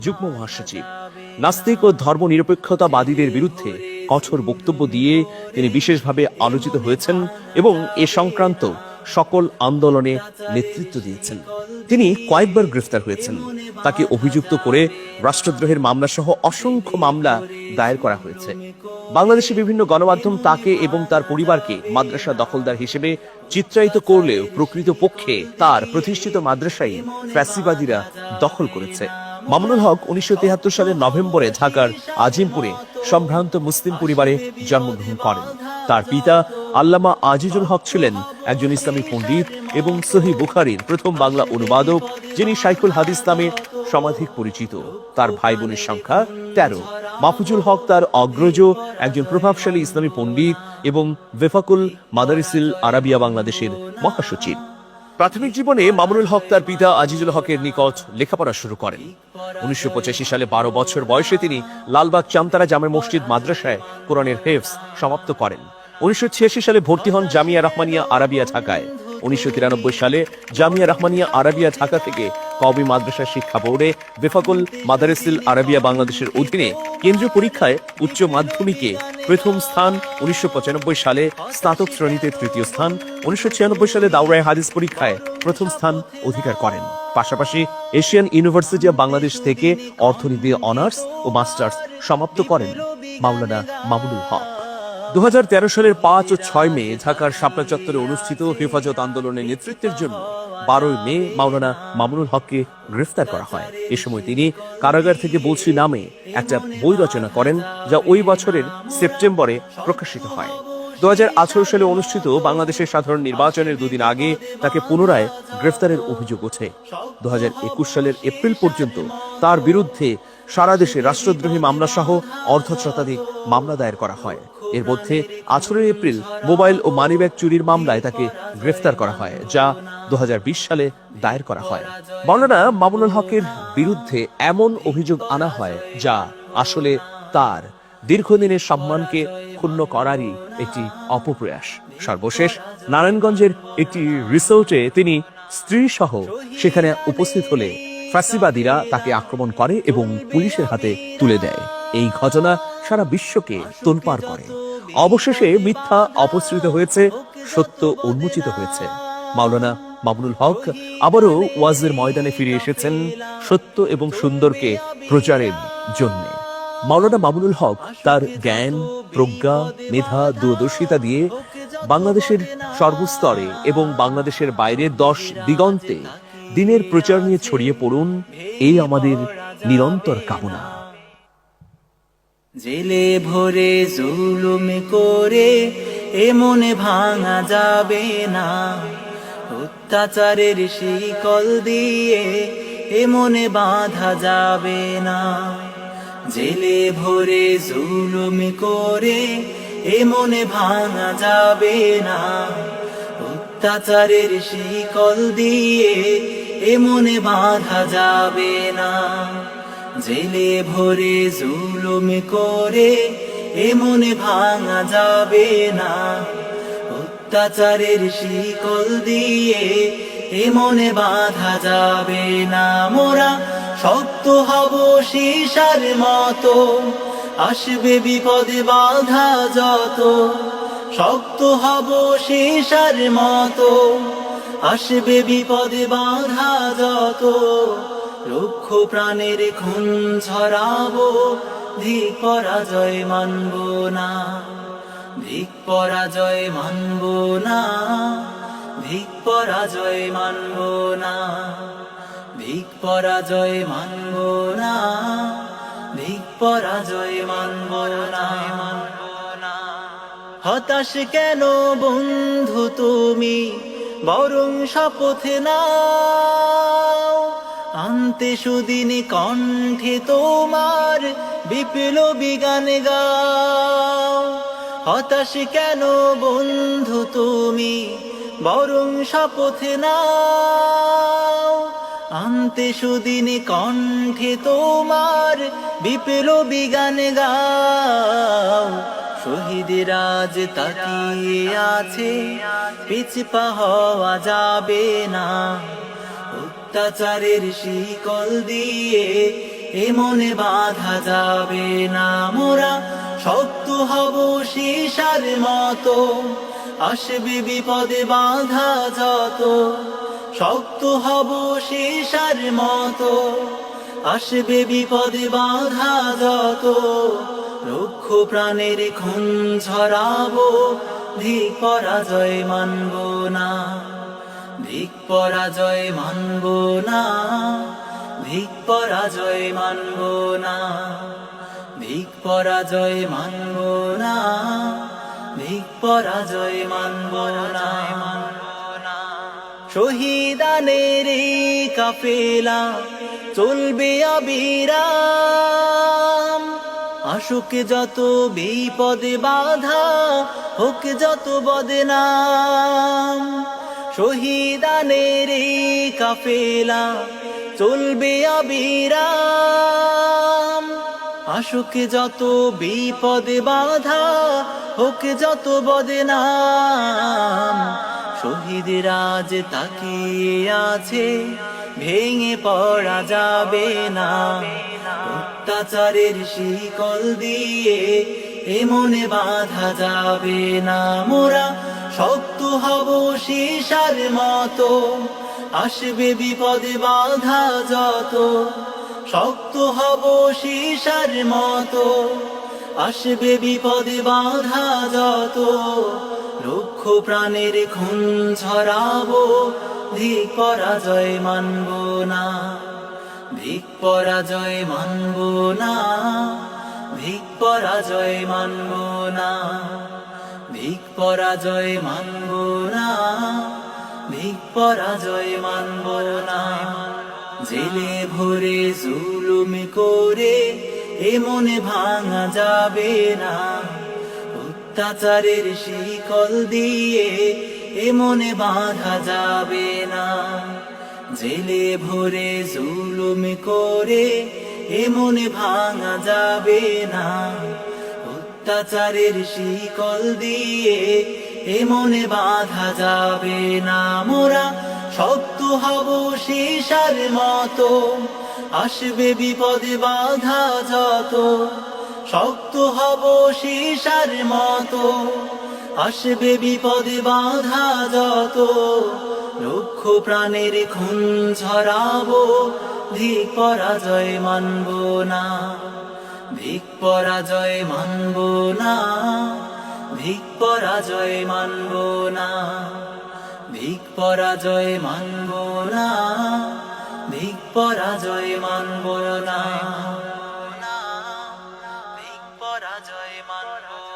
যুগ্ম মহাসচিব। নাস্তিক ও ধর্মনিরপেক্ষতাবাদীদের বিরুদ্ধে কঠোর বক্তব্য দিয়ে তিনি বিশেষভাবে আলোচিত হয়েছেন এবং এ সংক্রান্ত সকল আন্দোলনে নেতৃত্ব দিয়েছেন। তিনি কয়েকবার গ্রেফতার হয়েছেন। তাকে অভিযুক্ত করে রাষ্ট্রদ্রোহের মামলা সহ অসংখ্য মামলা দায়ের করা হয়েছে। বাংলাদেশে বিভিন্ন গণমাধ্যম তাকে এবং তার পরিবারকে মাদ্রাসা দখলদার হিসেবে চিত্রায়িত করলেও প্রকৃতপক্ষে তার প্রতিষ্ঠিত মাদ্রাসাই ফ্যাসিবাদীরা দখল করেছে। মামুনুল হক 1973 সালের নভেম্বরে ঢাকার আজিমপুরে সম্ভ্রান্ত মুসলিম পরিবারে জন্মগ্রহণ করেন। তার পিতা আল্লামা আজিজুল হক ছিলেন একজন ইসলামী পণ্ডিত এবং সহিহ বুখারীর প্রথম বাংলা অনুবাদক, যিনি শাইখুল হাদিস নামে সমাধিক পরিচিত। তার ভাই বোনের সংখ্যা 13। মাহফুজুল হক তার অগ্রজ, একজন প্রভাবশালী ইসলামী পণ্ডিত এবং ওয়েফাকুল মাদারিসিল আরাবিয়া বাংলাদেশের মহাসচিব। প্রাথমিক জীবনে মামুনুল হক তার পিতা আজিজুল হকের নিকট লেখাপড়া শুরু করেন। 1985 সালে 12 বছর বয়সে তিনি লালবাগ চামতারা জামে মসজিদ মাদ্রাসায় কোরআনের হেফজ সমাপ্ত করেন। 1986 সালে ভর্তি হন জামিয়া রহমানিয়া আরাবিয়া ঢাকায়। 1993 সালে জামিয়া রহমানিয়া আরাবিয়া ঢাকা থেকে কওমি মাদ্রাসা শিক্ষা বোর্ডে ওয়েফাকুল মাদারিসিল আরাবিয়া বাংলাদেশের অধীনে কেন্দ্রীয় পরীক্ষায় উচ্চ মাধ্যমিকে প্রথম স্থান, 1995 সালে স্নাতক শ্রেণীতে তৃতীয় স্থান, 1996 সালে দাওরায়ে হাদিস পরীক্ষায় প্রথম স্থান অধিকার করেন। পাশাপাশি এশিয়ান ইউনিভার্সিটি অব বাংলাদেশ থেকে অর্থনীতি অনার্স ও মাস্টার্স সমাপ্ত করেন মাওলানা মামুনুল হক। 2013 সালের 5 ও 6 মে ঢাকার শাপলা চত্বরে অনুষ্ঠিত হেফাজত আন্দোলনের নেতৃত্বের জন্য 12 মে মাওলানা মামুনুল হককে গ্রেফতার করা হয়। এ সময় তিনি কারাগার থেকে বলছি নামে একটা বই রচনা করেন, যা ওই বছরের সেপ্টেম্বরে প্রকাশিত হয়। 2018 সালে অনুষ্ঠিত বাংলাদেশের সাধারণ নির্বাচনের দুদিন আগে তাকে পুনরায় গ্রেফতারের অভিযোগ ওঠে। 2021 সালের এপ্রিল পর্যন্ত তার বিরুদ্ধে সারা দেশে রাষ্ট্রদ্রোহী মামলা সহ অর্ধশতাধিক মামলা দায়ের করা হয়। এর মধ্যে 18 এপ্রিল মোবাইল ও মানিব্যাগ চুরির মামলায় তাকে গ্রেফতার করা হয়, যা 2020 সালে দায়ের করা হয়। মাওলানা মামুনুল হকের বিরুদ্ধে এমন অভিযোগ আনা হয় যা আসলে তার দীর্ঘদিনের সম্মানকে ক্ষুণ্ণ করারই একটি অপপ্রয়াস। সর্বশেষ নারায়ণগঞ্জের একটি রিসোর্টে তিনি স্ত্রী সহ সেখানে উপস্থিত হলে ফ্যাসিবাদীরা তাকে আক্রমণ করে এবং পুলিশের হাতে তুলে দেয়। এই ঘটনা সারা বিশ্বকে তোলপাড় করে। অবশেষে মিথ্যা অপসৃত হয়েছে, সত্য উন্মোচিত হয়েছে। মাওলানা মামুনুল হক আবারও ওয়াজের ময়দানে ফিরে এসেছেন সত্য এবং সুন্দরকে প্রচারের জন্য। মাওলানা মামুনুল হক তার জ্ঞান, প্রজ্ঞা, মেধা, দূরদর্শিতা দিয়ে বাংলাদেশের সর্বস্তরে এবং বাংলাদেশের বাইরের 10 দিগন্তে দিনের প্রচার নিয়ে ছড়িয়ে পড়ুন, এই আমাদের নিরন্তর কামনা। জেলে ভরে জুলুম করে এ মনে ভাঙা যাবে না, অত্যাচারের শিকল দিয়ে এ মনে বাঁধা যাবে না। জেলে ভরে জুলুম করে এ মনে ভাঙা যাবে না, অত্যাচারের শিকল দিয়ে এ মনে বাঁধা যাবে না। জেলে ভরে জুলুম করে এ মনে ভাঙা যাবে না, অত্যাচারের শিকল দিয়ে এ মনে বাঁধা যাবে না। মোরা শক্ত হব সীসার মতো, আসবে বিপদে বাধা যত। শক্ত হব সীসার মতো, আসবে বিপদে বাধা যত। লক্ষ প্রাণের খুন ঝরাবো, ধিক পরাজয় মানব না, ধিক পরাজয় মানব না, ধিক পরাজয় মানব না, ধিক পরাজয় মানব না, ধিক পরাজয় মানব না। হতাশ কেন বন্ধু তুমি, বরং শপথ নাও, আনতে সুদিন কণ্ঠে তোমার বিপ্লবী গান গাও। হতাশ কেন বন্ধু তুমি, বরং শপথ নাও, আনতে সুদিন কণ্ঠে তোমার বিপ্লবী গান গাও। শহীদের আজ তাকিয়ে আছে, পিছপা হওয়া যাবে না, অত্যাচারের শিকল দিয়ে এ মনে বাঁধা যাবে না। মোরা শক্ত হব সীসার মতো, আসবে বিপদে বাধা যত। শক্ত হব সীসার মতো, আসবে বিপদে বাধা যত। রুক্ষ প্রাণের খুন ঝরাবো, ধিক পরাজয় মানব না। ধিক পরাজয় মানব না, ধিক পরাজয় মানব না। ধিক পরাজয় মানব না, ধিক পরাজয় মানব না। শহীদানের এই কাফেলা চলবে অবিরাম। আসুক যত বিপদে বাধা, হোক যত বদনাম। শহীদানের এই কাফেলা চলবে অবিরাম। আসুক যত বিপদে বাধা, হোক যত বদনাম। শহীদরা যে তাকিয়ে আছে, ভেঙে পড়া যাবে না। অত্যাচারের শিকল দিয়ে এ মনে বাঁধা যাবে না। মোরা শক্ত হব সীসার মতো, আসবে বিপদে বাধা যত। শক্ত হব সীসার মতো, আসবে বিপদে বাধা যত। লক্ষ প্রাণের খুন ঝরাবো, ধিক পরাজয় মানব না। ধিক পরাজয় মানব না, ধিক পরাজয় মানব না। ধিক পরাজয় মানব না, ধিক পরাজয় মানব না। জেলে ভরে জুলুম করে এ মনে ভাঙা যাবে না। অত্যাচারের শিকল দিয়ে এ মনে বাঁধা যাবে না। জেলে ভরে জুলুম করে এ মনে ভাঙা যাবে না। অত্যাচারের শিকল দিয়ে এ মনে বাঁধা যাবে না। মোরা শক্ত হব সীসার মতো, আসবে বিপদে বাধা যত। শক্ত হব সীসার মতো, আসবে বিপদে বাধা যত। লক্ষ প্রাণের খুন ঝরাবো, ধিক পরাজয় মানব না। ধিক পরাজয় মানব না, ধিক পরাজয় মানব না। ধিক পরাজয় মানব না, ধিক পরাজয় মানব না। ধিক পরাজয় মানব